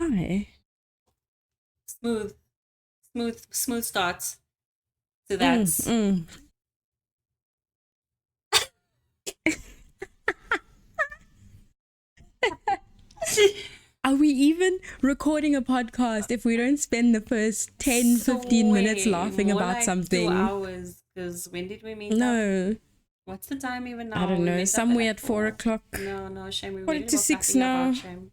Hi. Smooth, smooth starts. So Mm, that's mm. Are we even recording a podcast if we don't spend the first 10, 15 minutes way laughing more about like two something? hours. Because when did we meet up? No, What's the time even I now? don't We know. met up at Somewhere like at 4 4. o'clock. No, shame. We Quarter really to was 6 fapping about now. shame.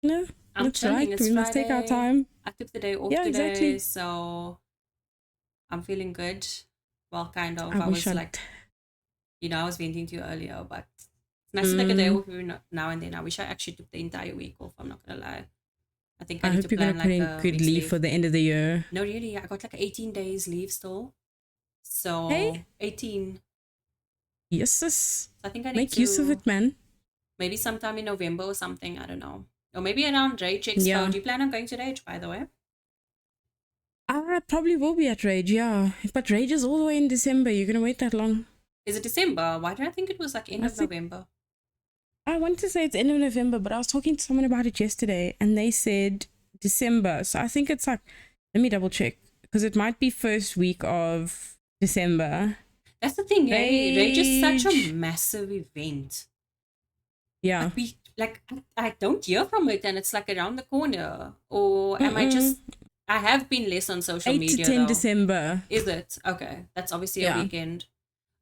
No, I'm that's chilling. right. It's We must take our Friday. time. I took the day off Yeah, today, exactly. so I'm feeling good. Well, kind of. I I wish was I'd. like, I was venting to you earlier, but it's nice to take a day Mm, off every now and then. I wish I actually took the entire week off. I'm not gonna lie. I think I I need to hope you're going to plan put like in a good week's leave leave. for the end of the year. No, really, I got like 18 days leave still. Hey, So 18. yes, sis. So I think I need Make use of to it, man. maybe sometime in November or something. I don't know. Or maybe around Rage Expo. Yeah. Do you plan on going to Rage, by the way? I probably will be at Rage, yeah. But Rage is all the way in December. You're going to wait that long? Is it December? Why did I think it was like end I of think November? I want to say it's end of November, but I was talking to someone about it yesterday and they said December. So I think it's like, let me double check because it might be first week of December. That's the thing, hey. Rage is such a Rage. massive event. Yeah. Like I don't hear from it and it's like around the corner. Or am I Mm-mm. just I have been less on social 8 to media 10 though. December. Is it? Okay. That's obviously a Yeah. weekend.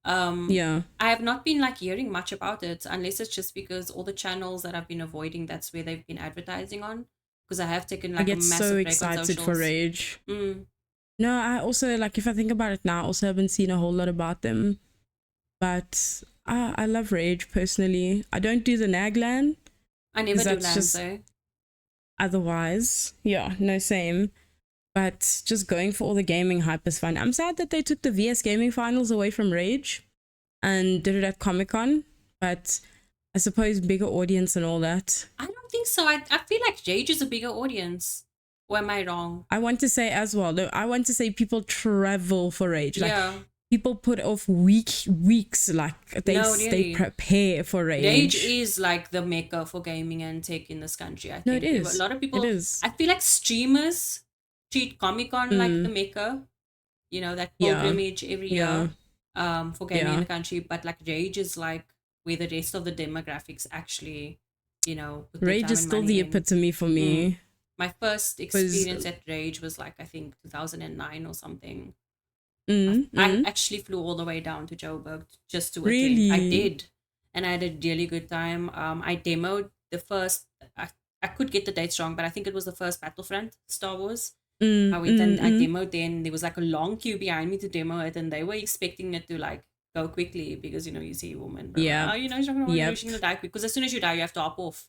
Um, Yeah. I have not been like hearing much about it unless it's just because all the channels that I've been avoiding, that's where they've been advertising on. Because I have taken I like a get so massive break on excited for socials. Rage. Mm. No, I also, like, if I think about it now, I also haven't seen a whole lot about them. But I love Rage personally. I don't do the Nagland I never because do that's lands just though. otherwise. Yeah, no, same. But just going for all the gaming hype is fun. I'm sad that they took the VS Gaming Finals away from Rage and did it at Comic Con, but I suppose bigger audience and all that. I don't think so. I feel like Rage is a bigger audience. Or am I wrong? I want to say as well, no, I want to say people travel for Rage. Like Yeah. people put off weeks, like No, they really. prepare for Rage Rage. is like the mecca for gaming and tech in this country, I No, it think. A is. lot of It people, is. I feel like streamers treat Comic Con like the Mm, mecca, that yeah, pilgrimage every yeah, year for gaming in yeah. the country. But like Rage is like where the rest of the demographics actually, put their Rage time is and still money the in. epitome for Mm. me. My first Because experience at Rage was like, I think 2009 or something. mm, I mm, actually flew all the way down to Joburg just to attend. I really, did, and I had a really good time. I demoed the first. I could get the dates wrong, but I think it was the first Battlefront Star Wars. I went and I mm. demoed. Then there was like a long queue behind me to demo it, and they were expecting it to like go quickly because you see a woman, blah, blah, blah. Yep, Oh, it's not gonna yep. you're gonna die quick because as soon as you die, you have to hop off.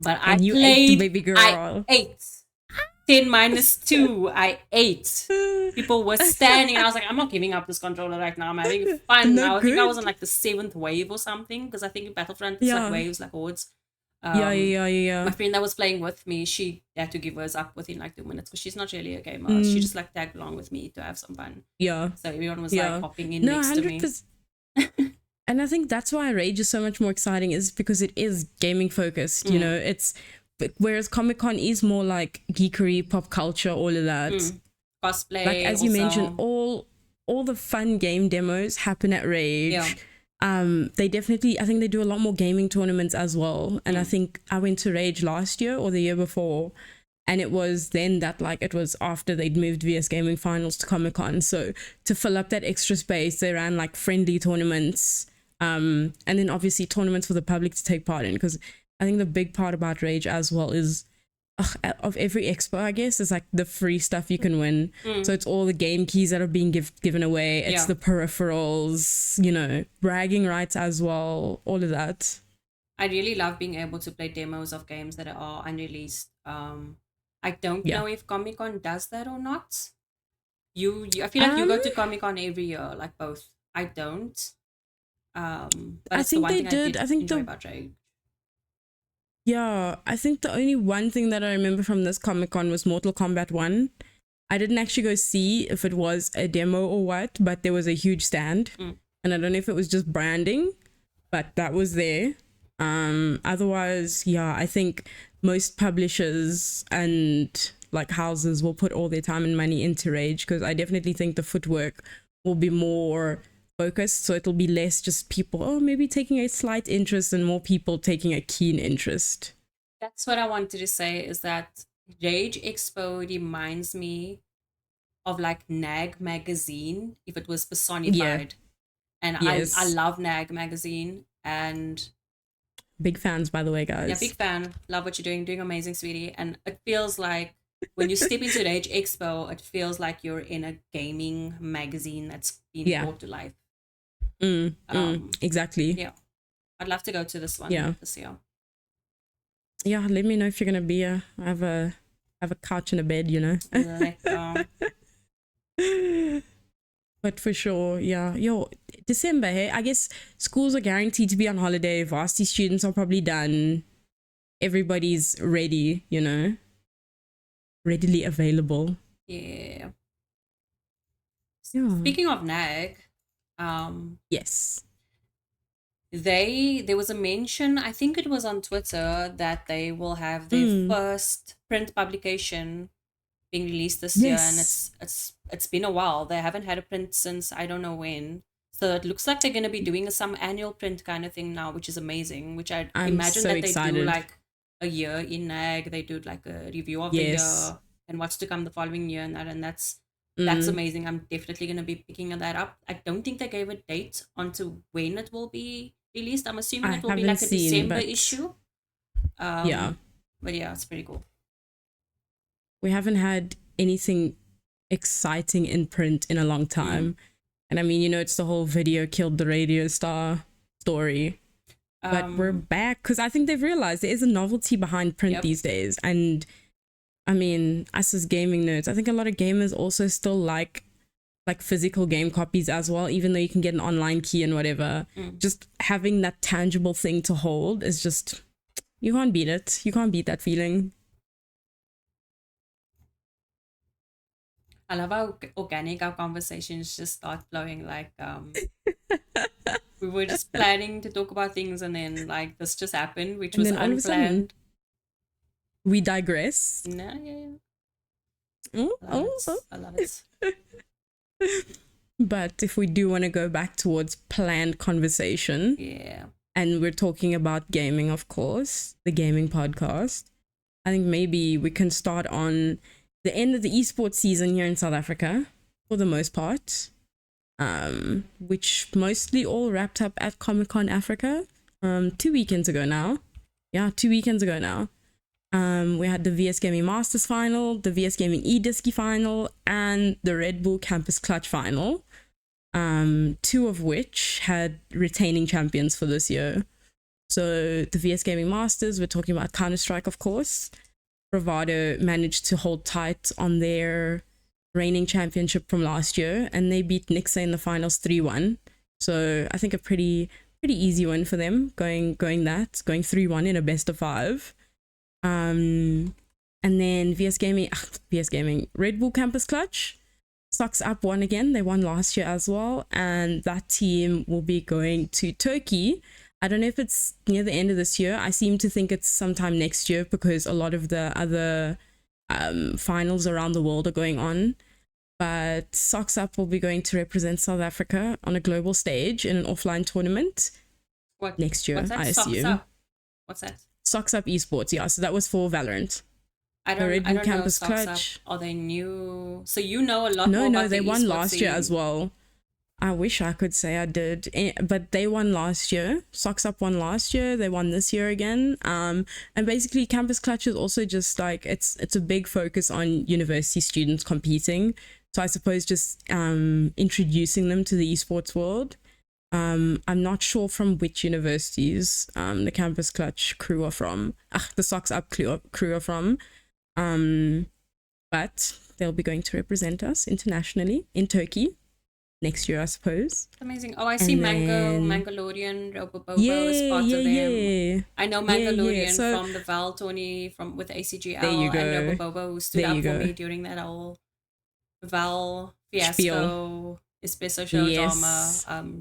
But I And you ate, played. baby I girl. ate. 10 minus 2. I ate. People were standing, and I was like, I'm not giving up this controller right now. I'm having fun. No I think I was on good. like the 7th wave or something, because I think in Battlefront it's like Yeah, waves, like hordes. yeah, Um, yeah, yeah, yeah. my friend that was playing with me, she had to give hers up within like 2 minutes because she's not really a gamer. She Mm, just like tagged along with me to have some fun. yeah, So everyone was like yeah. hopping in No, next to me. 100%. And I think that's why Rage is so much more exciting, is because it is gaming focused. You know, Mm, it's whereas Comic Con is more like geekery, pop culture, all of that. mm. Like Cosplay as you mentioned, also. all the fun game demos happen at Yeah. Rage. They definitely, I think they do a lot more gaming tournaments as well. And I Mm, think I went to Rage last year or the year before, and it was then that, like, it was after they'd moved VS Gaming Finals to Comic Con. So to fill up that extra space, they ran like friendly tournaments, and then obviously tournaments for the public to take part in. Because I think the big part about Rage as well is, of every expo, I guess, is like the free stuff you can win. So mm. it's all the game keys that are being given away. It's Yeah. the peripherals, bragging rights as well, all of that. I really love being able to play demos of games that are unreleased. I don't Yeah. know if Comic Con does that or not. I feel like you Um, go to Comic Con every year, like both. I don't. But I it's the think one they thing I did. did I think enjoy the about Drake. Yeah, I think the only one thing that I remember from this Comic Con was Mortal Kombat 1. I didn't actually go see if it was a demo or what, but there was a huge stand. Mm. And I don't know if it was just branding, but that was there. Otherwise, yeah, I think most publishers and like houses will put all their time and money into Rage, because I definitely think the footwork will be more focused, so it'll be less just people maybe taking a slight interest and more people taking a keen interest. That's what I wanted to say, is that Rage Expo reminds me of like Nag magazine if it was personified. And Yes. I love Nag magazine, and big fans, by the way, guys. yeah, big fan. Love what you're doing amazing, sweetie. And it feels like when you step into Rage Expo, it feels like you're in a gaming magazine that's been brought to life. Exactly. Yeah, I'd love to go to this one this year. Yeah, let me know if you're gonna be I have a couch and a bed, you know. But for sure, yeah. December, hey, I guess schools are guaranteed to be on holiday. Varsity students are probably done. Everybody's ready, you know, readily available. Yeah. Speaking of NAG, yes, there was a mention, I think it was on Twitter, that they will have their first print publication being released this year, and it's been a while. They haven't had a print since I don't know when. So it looks like they're going to be doing some annual print kind of thing now, which is amazing. Which I'm imagine so that excited. They do like a year in NAG. They do like a review of the year and what's to come the following year, and that's amazing. I'm definitely going to be picking that up. I don't think they gave a date onto when it will be released. I'm assuming it will be like a December issue. But yeah, it's pretty cool. We haven't had anything exciting in print in a long time. And I mean, you know, it's the whole video killed the radio star story. But we're back because I think they've realized there is a novelty behind print these days. And I mean, us as gaming nerds, I think a lot of gamers also still like physical game copies as well, even though you can get an online key and whatever. Just having that tangible thing to hold is just, you can't beat it. You can't beat that feeling. I love how organic our conversations just start flowing. Like, we were just planning to talk about things, and then like this just happened, which was unplanned. We digress. No, I love it. But if we do want to go back towards planned conversation, and we're talking about gaming, of course, the gaming podcast, I think maybe we can start on the end of the esports season here in South Africa, for the most part, which mostly all wrapped up at Comic-Con Africa 2 weekends ago now. Yeah, 2 weekends ago now. We had the VS Gaming Masters final, the VS Gaming eDisky final, and the Red Bull Campus Clutch final, 2 of which had retaining champions for this year. So the VS Gaming Masters, we're talking about Counter-Strike, of course. Bravado managed to hold tight on their reigning championship from last year, and they beat Nixa in the finals 3-1. So I think a pretty easy win for them, going 3-1 in a best of 5. And then VS Gaming, Red Bull Campus Clutch, Stocks Up won again. They won last year as well, and that team will be going to Turkey. I don't know if it's near the end of this year. I seem to think it's sometime next year because a lot of the other finals around the world are going on. But Socks Up will be going to represent South Africa on a global stage in an offline tournament next year, I assume. What's that? Socks Up Esports, yeah. So that was for Valorant. I don't know Socks Clutch. Up. Are they new? So you know a lot more about No, they won esports last scene. year as well. I wish I could say I did, but they won last year. Socks Up won last year. They won this year again. And basically Campus Clutch is also just like, it's a big focus on university students competing. So I suppose just introducing them to the esports world. I'm not sure from which universities the Campus Clutch crew are from. The Socks Up crew are from. But they'll be going to represent us internationally in Turkey next year, I suppose. Amazing. Oh, I see Mangalorian, Robobobo is part of them. Yeah. I know Mangalorian from the Val tourney with ACGL, and Robobobo who stood up for me during that whole Val fiasco, Espresso show drama.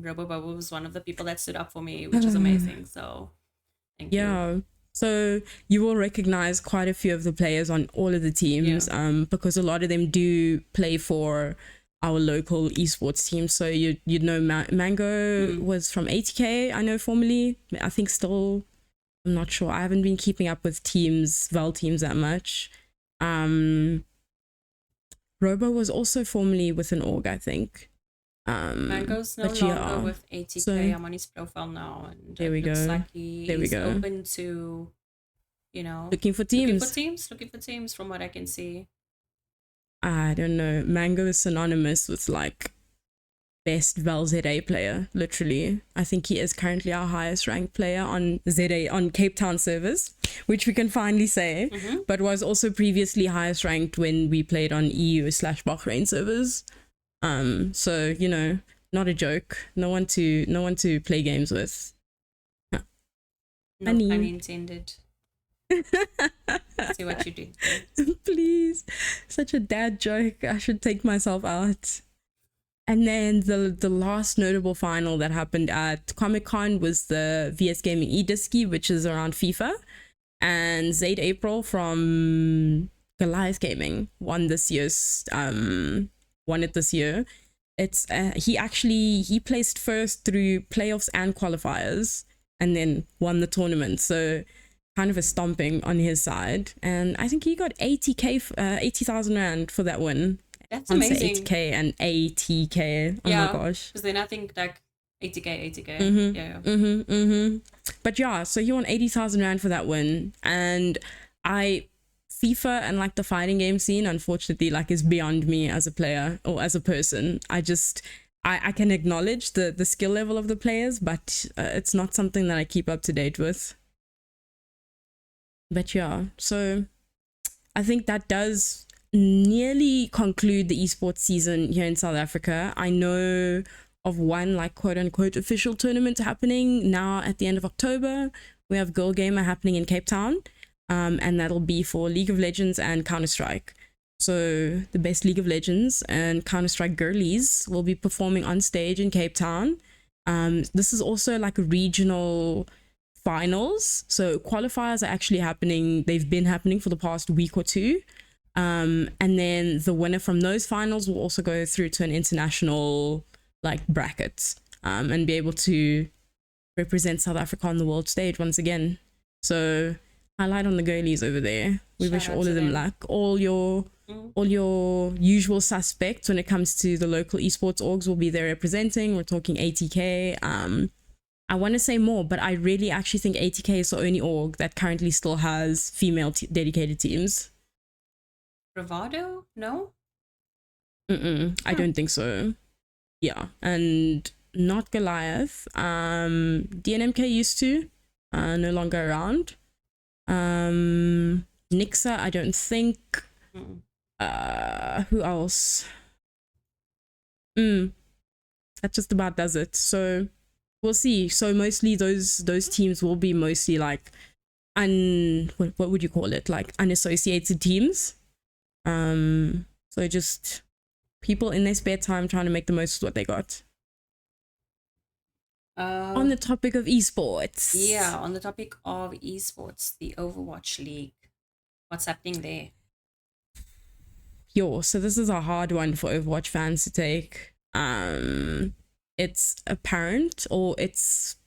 Robobobo was one of the people that stood up for me, which is amazing. So thank you. So you will recognize quite a few of the players on all of the teams, because a lot of them do play for our local esports team. So you'd know Mango was from ATK, I know formerly. I think still, I'm not sure. I haven't been keeping up with Val teams that much. Robo was also formerly with an org, I think. Mango's no longer with ATK. So, I'm on his profile now, and there we go. Like he's open to, looking for teams from what I can see. I don't know. Mango is synonymous with like best Val ZA player, literally. I think he is currently our highest ranked player on ZA on Cape Town servers, which we can finally say, but was also previously highest ranked when we played on EU/Bahrain servers. So not a joke. No one to play games with. No pun intended. See what you do. Please, such a dad joke. I should take myself out. And then the last notable final that happened at Comic-Con was the VS Gaming eDisky, which is around FIFA, and Zaid April from Goliath Gaming won it this year. It's he placed first through playoffs and qualifiers, and then won the tournament. So kind of a stomping on his side, and I think he got 80,000 rand for that win. That's amazing. 8K and ATK. Oh my gosh. Because then I think like 80K. But yeah, so he won 80,000 rand for that win, and FIFA and like the fighting game scene, unfortunately, like is beyond me as a player or as a person. I can acknowledge the skill level of the players, but it's not something that I keep up to date with. But yeah, so I think that does nearly conclude the esports season here in South Africa. I know of one like quote unquote official tournament happening now at the end of October. We have Girl Gamer happening in Cape Town, and that'll be for League of Legends and Counter-Strike. So the best League of Legends and Counter-Strike girlies will be performing on stage in Cape Town. This is also like a regional finals, so qualifiers are actually happening. They've been happening for the past week or two, and then the winner from those finals will also go through to an international like bracket, and be able to represent South Africa on the world stage once again. So highlight on the girlies over there. We wish all of them luck. All your usual suspects when it comes to the local esports orgs will be there representing. We're talking ATK. I want to say more, but I really actually think ATK is the only org that currently still has female dedicated teams. Bravado? No? I don't think so. Yeah, and not Goliath. DNMK used to, no longer around. Nixa, I don't think. Who else? That just about does it. So we'll see. So mostly those teams will be mostly like what would you call it? Like unassociated teams. So just people in their spare time trying to make the most of what they got. On the topic of esports. Yeah, on the topic of esports, the Overwatch League. What's happening there? So this is a hard one for Overwatch fans to take. It's apparent, or it's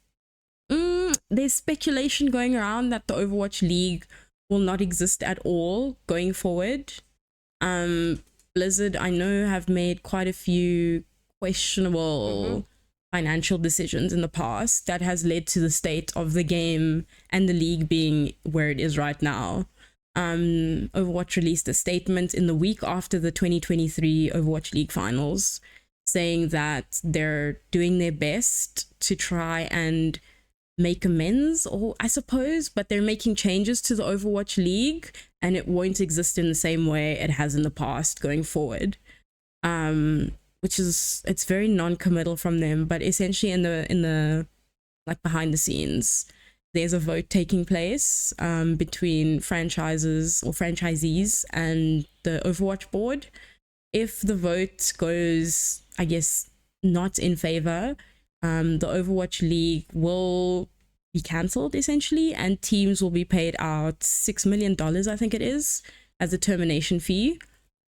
there's speculation going around that the Overwatch League will not exist at all going forward. Blizzard, I know, have made quite a few questionable financial decisions in the past that has led to the state of the game and the league being where it is right now. Overwatch released a statement in the week after the 2023 Overwatch League finals saying that they're doing their best to try and make amends, or I suppose, but they're making changes to the Overwatch League and it won't exist in the same way it has in the past going forward. Which is, it's very non-committal from them, but essentially in the like behind the scenes, there's a vote taking place between franchises or franchisees and the Overwatch board. If the vote goes, I guess, not in favor, the Overwatch League will be cancelled essentially, and teams will be paid out $6 million, I think it is, as a termination fee.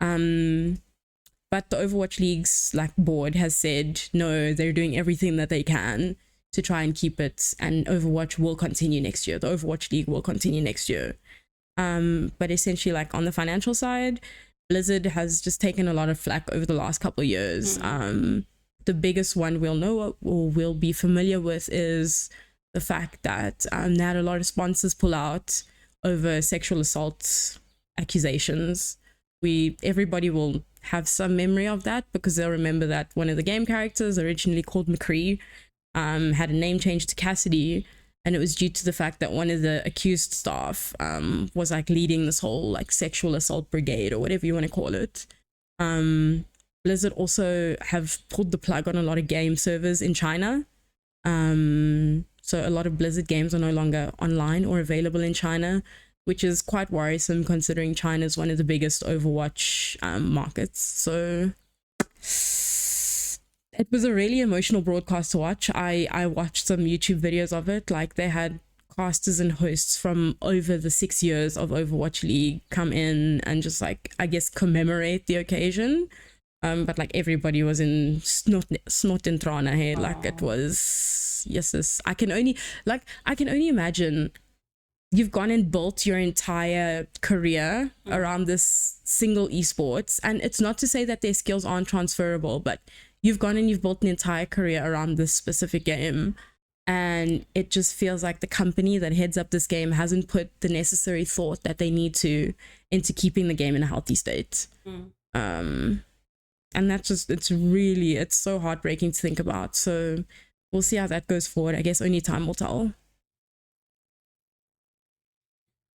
But the Overwatch League's like board has said no, they're doing everything that they can to try and keep it, and Overwatch will continue next year. The Overwatch League will continue next year. But essentially, like on the financial side, Blizzard has just taken a lot of flack over the last couple of years. The biggest one we'll know or we'll be familiar with is the fact that they had a lot of sponsors pull out over sexual assault accusations. Everybody will have some memory of that because they'll remember that one of the game characters, originally called McCree, had a name change to Cassidy, and it was due to the fact that one of the accused staff was like leading this whole like sexual assault brigade or whatever you want to call it. Blizzard also have pulled the plug on a lot of game servers in China. So a lot of Blizzard games are no longer online or available in China, which is quite worrisome considering China is one of the biggest Overwatch markets. So it was a really emotional broadcast to watch. I watched some YouTube videos of it. Like they had casters and hosts from over the 6 years of Overwatch League come in and just like, I guess, commemorate the occasion. But like everybody was in snot and trana here. Like it was, yes, I can only imagine you've gone and built your entire career around this single esports, and it's not to say that their skills aren't transferable, but you've gone and you've built an entire career around this specific game, and it just feels like the company that heads up this game hasn't put the necessary thought that they need to into keeping the game in a healthy state. And that's just, it's so heartbreaking to think about. So we'll see how that goes forward. I guess only time will tell.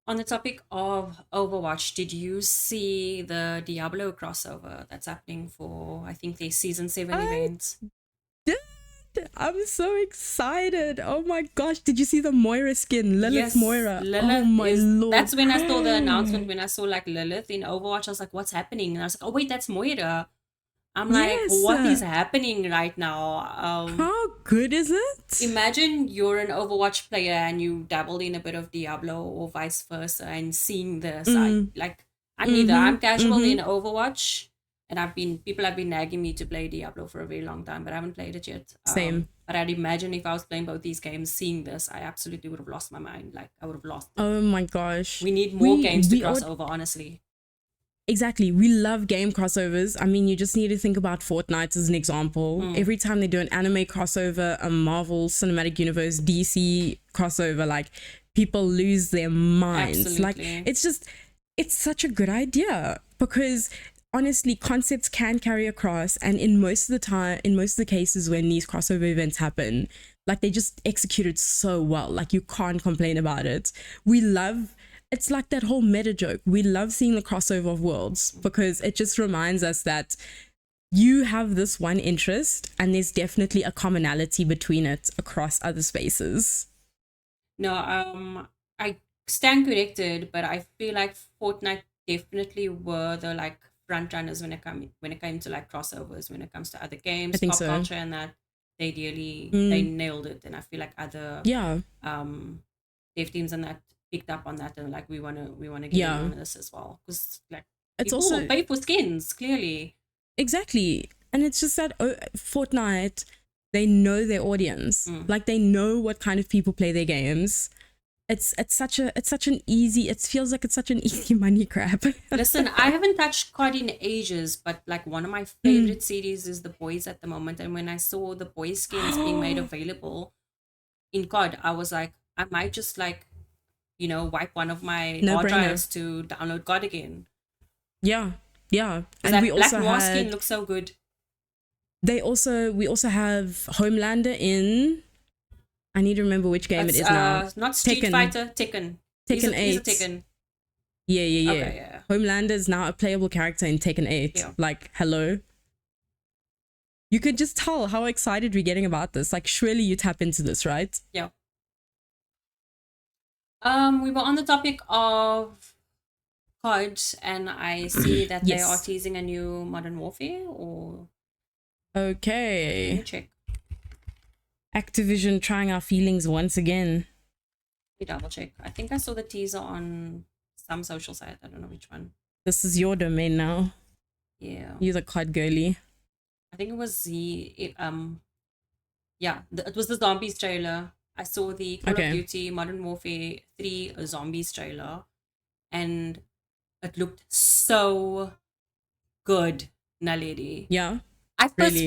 On the topic of Overwatch, did you see the Diablo crossover that's happening for, I think, their Season 7 event? I'm so excited. Oh my gosh. Did you see the Moira skin? Lilith, yes, Moira. Lilith, oh my lord. That's when I saw the announcement, when I saw like Lilith in Overwatch. I was like, what's happening? And I was like, oh wait, that's Moira. I'm like, what is happening right now? How good is it? Imagine you're an Overwatch player and you dabbled in a bit of Diablo or vice versa, and seeing this. I'm neither. I'm casual in Overwatch, and people have been nagging me to play Diablo for a very long time, but I haven't played it yet. Same. But I'd imagine if I was playing both these games, seeing this, I absolutely would have lost my mind. Like, I would have lost it. Oh my gosh. We need more games to cross over, honestly. Exactly. We love game crossovers. I mean, you just need to think about Fortnite as an example. Every time they do an anime crossover, a Marvel Cinematic Universe, DC crossover, like people lose their minds. Absolutely. Like it's such a good idea, because honestly, concepts can carry across, and in most of the cases when these crossover events happen, like they just executed so well. Like you can't complain about it. It's like that whole meta joke. We love seeing the crossover of worlds because it just reminds us that you have this one interest and there's definitely a commonality between it across other spaces. No, I stand corrected, but I feel like Fortnite definitely were the like front runners when it came to like crossovers, when it comes to other games, pop culture, and that they nailed it. And I feel like other dev teams and that picked up on that, and like we want to get in on this as well, because like it's people also pay for skins, clearly. Exactly. And it's just that Fortnite, they know their audience. Like they know what kind of people play their games. It feels like it's such an easy money grab. Listen, I haven't touched COD in ages, but like one of my favorite series is The Boys at the moment, and when I saw the Boys skins being made available in COD, I was like, I might just like, wipe one of my hard drives to download COD again. Yeah. And that we also Black Noir skin looks so good. We also have Homelander in, I need to remember which game it is now. Not Street Fighter, Tekken. Tekken 8. He's a Tekken. Yeah. Okay, yeah. Homelander is now a playable character in Tekken 8. Yeah. Like, hello. You could just tell how excited we're getting about this. Like, surely you tap into this, right? Yeah. We were on the topic of COD, and I see that they are teasing a new Modern Warfare, or... Okay. Let me check. Activision trying our feelings once again. me double check. I think I saw the teaser on some social site. I don't know which one. This is your domain now. Yeah. You're the COD girly. I think it was it was the zombies trailer. I saw the Call of Duty Modern Warfare 3 zombies trailer, and it looked so good, Naledi. Yeah.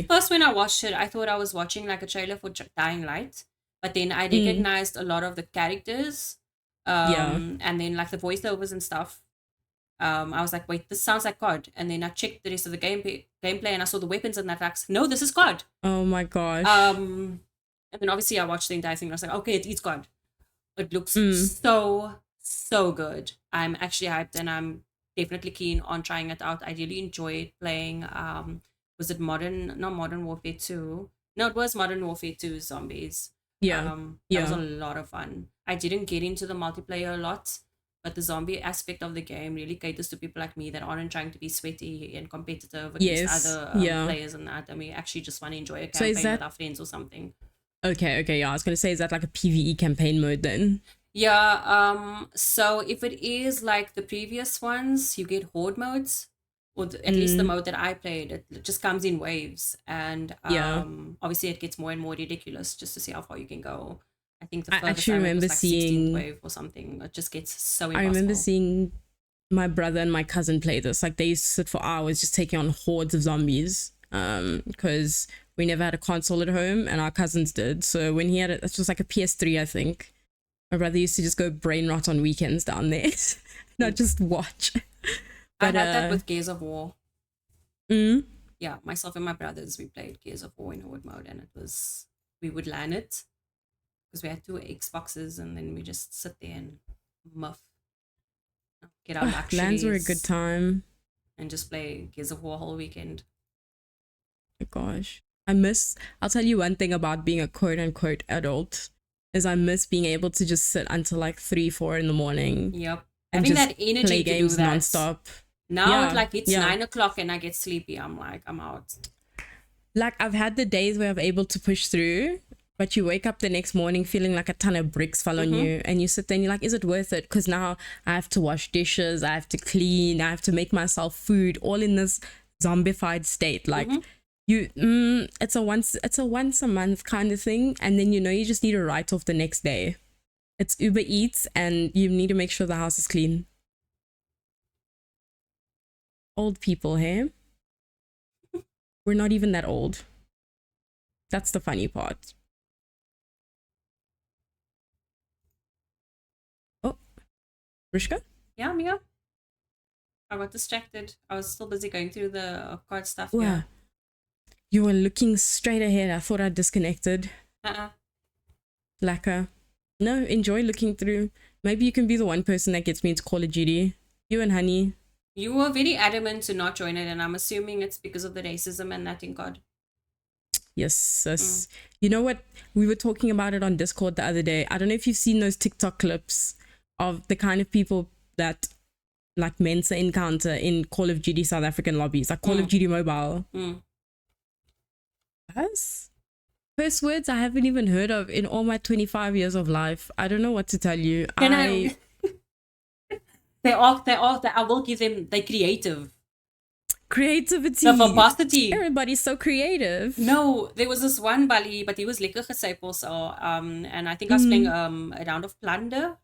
First when I watched it, I thought I was watching like a trailer for Dying Light, but then I recognized a lot of the characters, and then like the voiceovers and stuff. I was like, wait, this sounds like COD. And then I checked the rest of the gameplay and I saw the weapons and that. Like, no, this is COD. Oh my gosh. And then obviously I watched the entire thing and I was like, okay, it is COD. It looks so good. I'm actually hyped and I'm definitely keen on trying it out. I really enjoyed playing, was it not Modern Warfare 2? No, it was Modern Warfare 2 Zombies. That was a lot of fun. I didn't get into the multiplayer a lot, but the zombie aspect of the game really caters to people like me that aren't trying to be sweaty and competitive against other players and that. And we actually just want to enjoy a campaign with our friends or something. Okay, yeah. I was going to say, is that like a PvE campaign mode then? Yeah, so if it is like the previous ones, you get horde modes, or at least the mode that I played, it just comes in waves. And obviously it gets more and more ridiculous just to see how far you can go. I think the furthest I remember was like 16th wave or something. It just gets so impossible. I remember seeing my brother and my cousin play this. Like, they used to sit for hours just taking on hordes of zombies, because we never had a console at home and our cousins did. So when he had it, this was like a PS3, I think. My brother used to just go brain rot on weekends down there, not just watch. But, I had that with Gears of War. Yeah, myself and my brothers, we played Gears of War in horde mode, and we would LAN it because we had 2 Xboxes, and then we just sit there and muff, get our luxuries. LANs were a good time. And just play Gears of War whole weekend. Oh gosh, I'll tell you one thing about being a quote unquote adult. Is I miss being able to just sit until like 3-4 in the morning. Yep. And having just that energy play games to do that. nonstop. Now it's 9 o'clock and I get sleepy. I'm like, I'm out. Like, I've had the days where I'm able to push through, but you wake up the next morning feeling like a ton of bricks fell on you, and you sit there and you're like, is it worth it? Because now I have to wash dishes, I have to clean, I have to make myself food, all in this zombified state. Like, it's a once a month kind of thing, and then you just need a write off the next day. It's Uber Eats and you need to make sure the house is clean. Old people, hey? We're not even that old. That's the funny part. Oh, Rushka? Yeah, Mia. I got distracted. I was still busy going through the card stuff. Wow. Yeah. You were looking straight ahead. I thought I disconnected. Lacquer. No, enjoy looking through. Maybe you can be the one person that gets me into Call of Duty. You and Honey. You were very adamant to not join it, and I'm assuming it's because of the racism and that in COD. Yes. You know what? We were talking about it on Discord the other day. I don't know if you've seen those TikTok clips of the kind of people that like Mensa encounter in Call of Duty South African lobbies, like Call of Duty Mobile. Yes. First words I haven't even heard of in all my 25 years of life. I don't know what to tell you. They I will give them the creativity. The verbosity. Everybody's so creative. No, there was this one bully, but he was lekker gesyp also. And I think I was playing a round of plunder.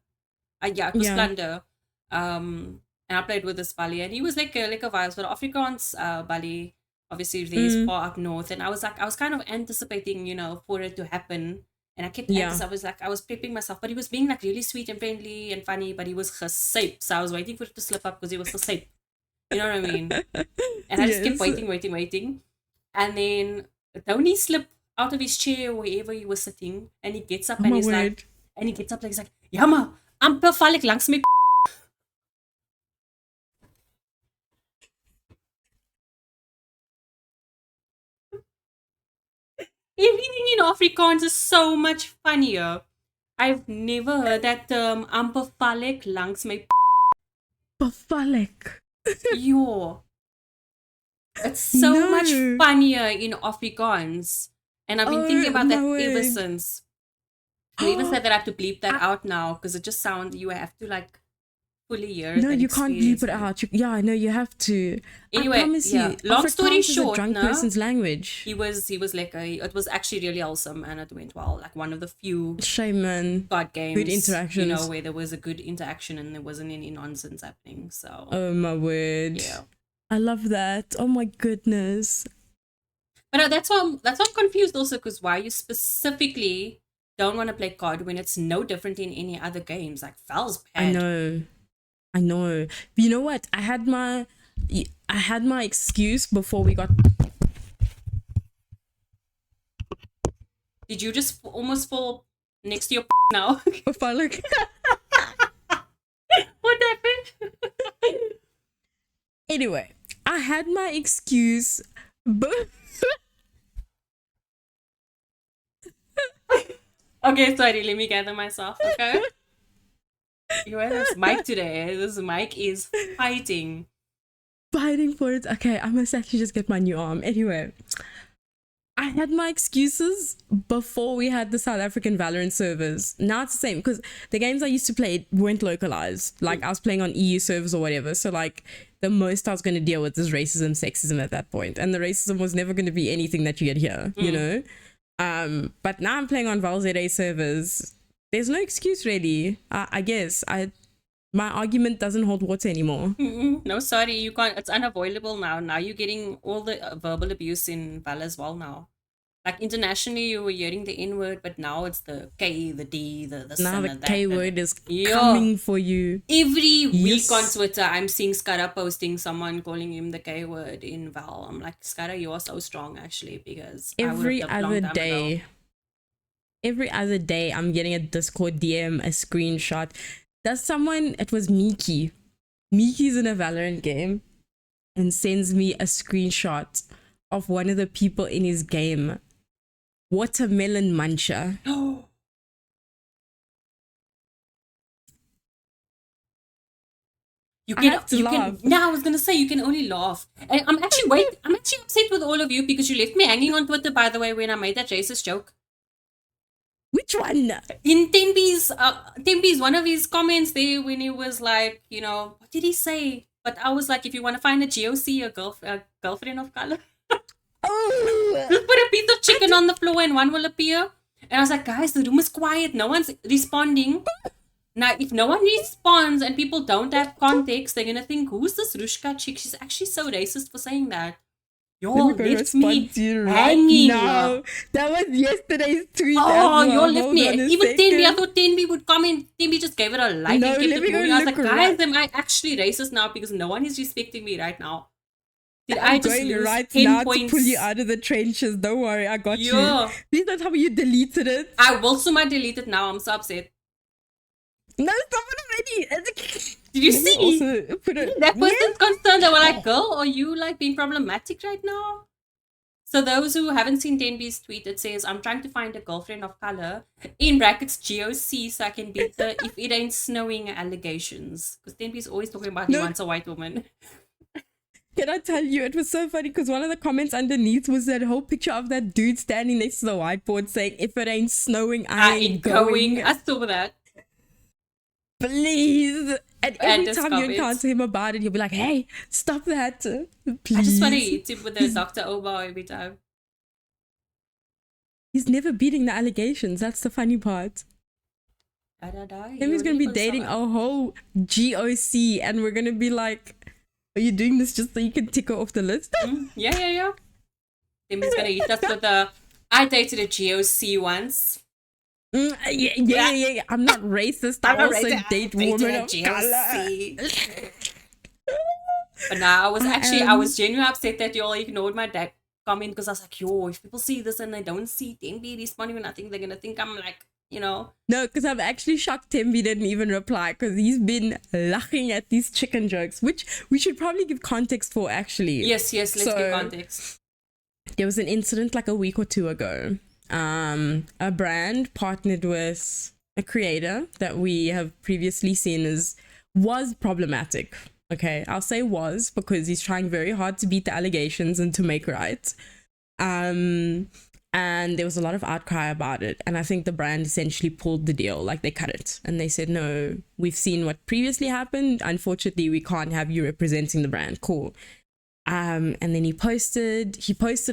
It was plunder. And I played with this bully, and he was like a vibes, but Afrikaans bully. Obviously, there's far up north, and I was kind of anticipating, for it to happen, and I kept I was prepping myself, but he was being like really sweet and friendly and funny, but he was gesyp, so I was waiting for it to slip up because he was gesyp. You know what I mean? And I just kept waiting, and then Tony slipped out of his chair or wherever he was sitting, and he gets up and he's like, "Jammer, amper val ek langs my." Everything in Afrikaans is so much funnier. I've never heard that term, amper val ek langs my. Bafalek. Yo. It's so much funnier in Afrikaans. And I've been thinking about that ever since. You even said that I have to bleep that out now because it just sounds, you have to like fully hear it. No, and you can't bleep experience it out. Yeah, no, you have to. Anyway, I promise you. long story Afrikaans is a short, drunk person's language. He was like it was actually really awesome and it went well. Like one of the few Shame, man. card games, Good interactions. you know, where there was a good interaction and there wasn't any nonsense happening. So oh my word. Yeah. I love that. Oh my goodness. But that's why I'm confused also, because why you specifically don't want to play COD when it's no different in any other games. Like Val's bad. I know. But you know what? I had my excuse before we got. Did you just almost fall next to your now? If I look. What happened? Anyway, I had my excuse, but. Okay, sorry, let me gather myself, okay? You wear this mic today. This mic is fighting. Fighting for it. Okay, I must actually just get my new arm. Anyway, I had my excuses before we had the South African Valorant servers. Now it's the same because the games I used to play weren't localized. Like I was playing on EU servers or whatever. So like the most I was going to deal with is racism, sexism at that point. And the racism was never going to be anything that you get here, you know? But now I'm playing on ValZA servers. There's no excuse really. I guess my argument doesn't hold water anymore. No, sorry, you can't. It's unavoidable now. Now you're getting all the verbal abuse in Val as well now. Like internationally, you were hearing the N word, but now it's the K, the D, the now the that, K word is coming for you. Every week on Twitter, I'm seeing Skara posting someone calling him the K word in Val. I'm like, Skara, you are so strong actually, because every other day, I'm getting a Discord DM, a screenshot. Does someone? It was Miki. Miki's in a Valorant game, and sends me a screenshot of one of the people in his game. Watermelon muncher. You can. Yeah, I was gonna say you can only laugh. And I'm actually upset with all of you because you left me hanging on Twitter. By the way, when I made that racist joke. Which one? In Tembi's one of his comments there when he was like, you know, what did he say? But I was like, if you want to find a GOC, a girlfriend of color. Oh, just put a piece of chicken on the floor and one will appear. And I was like, guys, the room is quiet. No one's responding. Now, if no one responds and people don't have context, they're going to think, who's this Rushka chick? She's actually so racist for saying that. Y'all left me hanging. Now. That was yesterday's tweet. Oh, y'all left me. Even Tenbi, I thought Tenbi would comment. Tenbi just gave it a like and kept it moving. I was like, guys, am I actually racist now? Because no one is respecting me right now. Did I just lose right 10 now points? To pull you out of the trenches. Don't worry, I got you. Please don't tell me you deleted it. I will soon delete it now. I'm so upset. No, stop it already. Did you see? That person's concerned. They were like, girl, are you like being problematic right now? So those who haven't seen Denby's tweet, it says, I'm trying to find a girlfriend of color, in brackets GOC, so I can beat the if it ain't snowing allegations. Because Denby's always talking about he wants a white woman. Can I tell you, it was so funny because one of the comments underneath was that whole picture of that dude standing next to the whiteboard saying, if it ain't snowing, I ain't going. I saw that. Please. And every time you encounter him about it, he'll be like, hey, stop that. Please. I just want to hit him with a Dr. Obo every time. He's never beating the allegations. That's the funny part. He's going to be dating a whole GOC and we're going to be like, are you doing this just so you can tick her off the list? Yeah. Then he's going to hit us with I dated a GOC once. Yeah. I'm not racist. I also date women of color. But now I was genuinely upset that you all ignored my dad comment because I was like, yo, if people see this and they don't see Tembi responding or nothing, they're going to think I'm like, you know. No, because I'm actually shocked Tembi didn't even reply because he's been laughing at these chicken jokes, which we should probably give context for actually. Yes, let's give context. There was an incident like a week or two ago. A brand partnered with a creator that we have previously seen was problematic. Okay, I'll say was because he's trying very hard to beat the allegations and to make right. And And there was a lot of outcry about it. And I think the brand essentially pulled the deal, like they cut it. And they said, no, we've seen what previously happened. Unfortunately, we can't have you representing the brand. Cool. And then he posted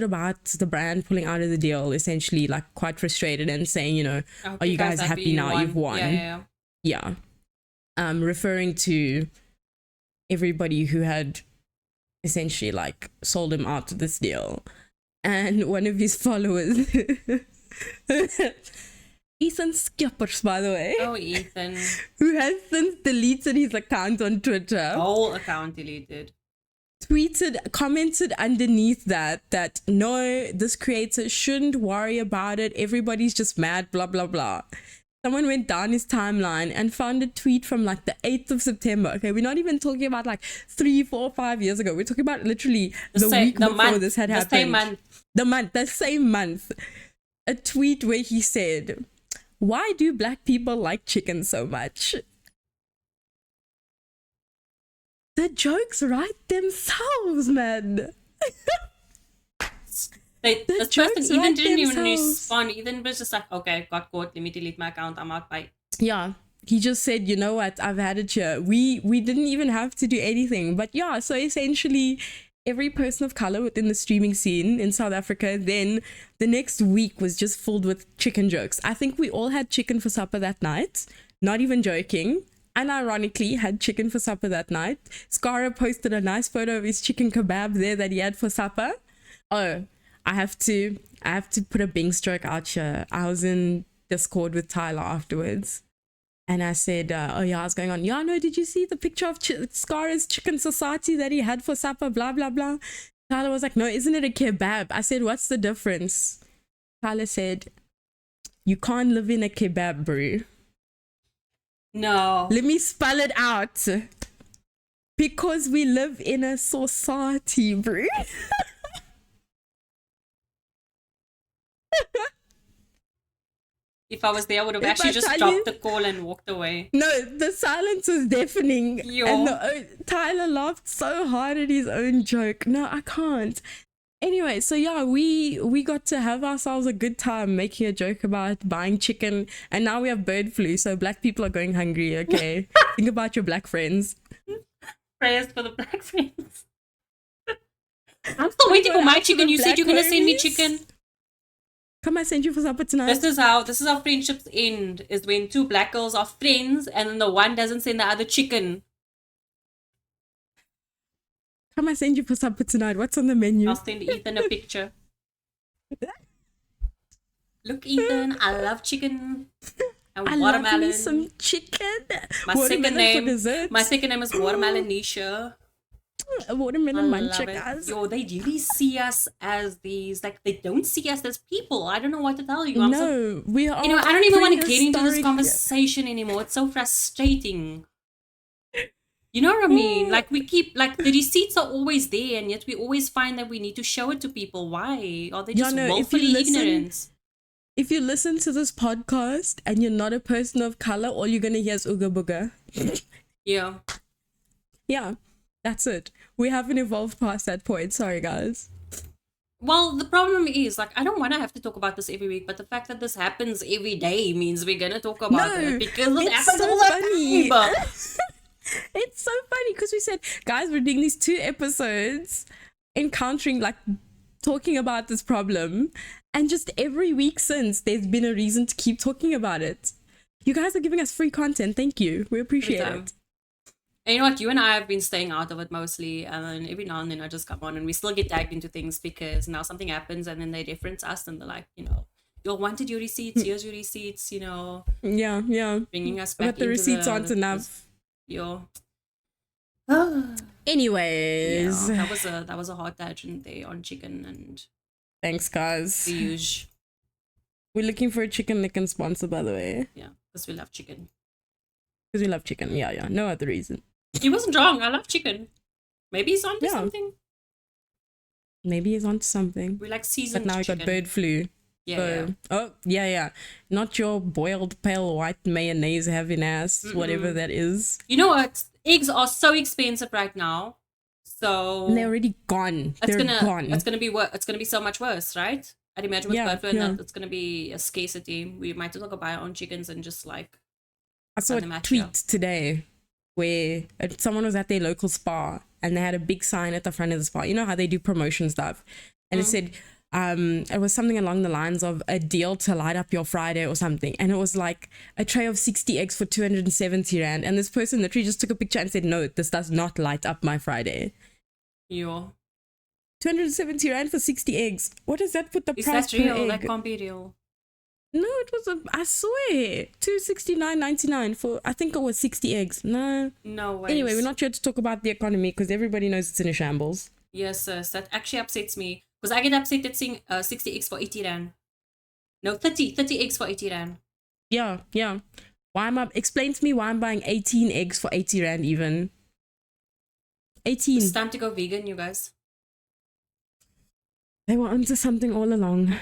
about the brand pulling out of the deal, essentially like quite frustrated and saying, you know, are you guys happy now you've won? Yeah. Referring to everybody who had essentially like sold him out to this deal. And one of his followers, Ethan Skippers, by the way. Oh, Ethan. Who has since deleted his account on Twitter. Whole account deleted. Commented underneath that no, this creator shouldn't worry about it. Everybody's just mad, blah, blah, blah. Someone went down his timeline and found a tweet from like the 8th of September. Okay, we're not even talking about like 3, 4, 5 years ago. We're talking about literally the week before this had happened. The same month. A tweet where he said, why do black people like chicken so much? The jokes write themselves, man. This person even didn't even respond. Ethan was just like, okay, got caught. Let me delete my account. I'm out. Bye. Yeah. He just said, you know what? I've had it here. We didn't even have to do anything. But yeah, so essentially every person of color within the streaming scene in South Africa, then the next week was just filled with chicken jokes. I think we all had chicken for supper that night. Not even joking. Unironically, had chicken for supper that night. Skara posted a nice photo of his chicken kebab there that he had for supper. Oh, I have to put a Bing stroke out here. I was in Discord with Tyler afterwards. And I said, oh yeah, I was going on. Yeah, no, did you see the picture of Skara's Chicken Society that he had for supper? Blah, blah, blah. Tyler was like, no, isn't it a kebab? I said, what's the difference? Tyler said, you can't live in a kebab, bro. No. Let me spell it out. Because we live in a society, bro. If I was there, I would have actually just stopped the call and walked away. No, the silence was deafening. Yo. And Tyler laughed so hard at his own joke. No, I can't. Anyway, so yeah, we got to have ourselves a good time making a joke about buying chicken, and now we have bird flu, so black people are going hungry, okay? Think about your black friends. Prayers for the black friends. I'm still waiting for my chicken. You said you're gonna send me chicken. Come, I send you for supper tonight. This is how friendships end, is when two black girls are friends and then the one doesn't send the other chicken. Come, I send you for supper tonight. What's on the menu? I'll send Ethan a picture. Look, Ethan, I love chicken and watermelon. I love me some chicken. My second name is Watermelonisha. Watermelon muncher, guys. Yo, they really see us as these, like, they don't see us as people. I don't know what to tell you. We are. You know, I don't even want to get into this conversation anymore. It's so frustrating. You know what I mean? Like, we keep, like, the receipts are always there, and yet we always find that we need to show it to people. Why? Are they just willfully ignorant? If you listen to this podcast and you're not a person of color, all you're gonna hear is ooga booga. Yeah. Yeah. That's it. We haven't evolved past that point. Sorry, guys. Well, the problem is, like, I don't want to have to talk about this every week, but the fact that this happens every day means we're going to talk about it because it happens all the time. It's so funny because we said, guys, we're doing these 2 episodes encountering, like, talking about this problem. And just every week since, there's been a reason to keep talking about it. You guys are giving us free content. Thank you. We appreciate it. And you know what? You and I have been staying out of it mostly, and then every now and then I just come on and we still get tagged into things because now something happens and then they reference us and they're like, you know, you wanted your receipts, here's your receipts, you know. Yeah. Bringing us back but the receipts aren't enough. Anyways. Yeah, that was a hard tangent there on chicken and... Thanks, guys. The usual. We're looking for a chicken licking sponsor, by the way. Yeah, because we love chicken. Because we love chicken. Yeah. No other reason. He wasn't wrong. I love chicken. Maybe he's onto something. Maybe he's onto something. We like seasoned But now chicken. We got bird flu. Yeah. Oh, yeah. Not your boiled pale white mayonnaise having ass, whatever that is. You know what? Eggs are so expensive right now. So and they're already gone. They're gone. It's gonna be so much worse, right? I'd imagine with Yeah, bird flu and yeah. that it's going to be a scarcity. We might as well go buy our own chickens and just like I saw run a them out tweet here. today where someone was at their local spa and they had a big sign at the front of the spa. You know how they do promotion stuff, and it said it was something along the lines of a deal to light up your Friday or something, and it was like a tray of 60 eggs for 270 rand, and this person literally just took a picture and said, no, this does not light up my Friday. Yo. 270 rand for 60 eggs. What does that put the Is price that per real? egg? That can't be real. No, it was I swear 269.99 for, I think it was 60 eggs. No way. Anyway, we're not here to talk about the economy because everybody knows it's in a shambles. Yes, sis, that actually upsets me because I get upset at seeing 60 eggs for 80 rand. No, 30 eggs for 80 rand. Yeah. Explain to me why I'm buying 18 eggs for 80 rand even. 18. It's time to go vegan, you guys. They were onto something all along.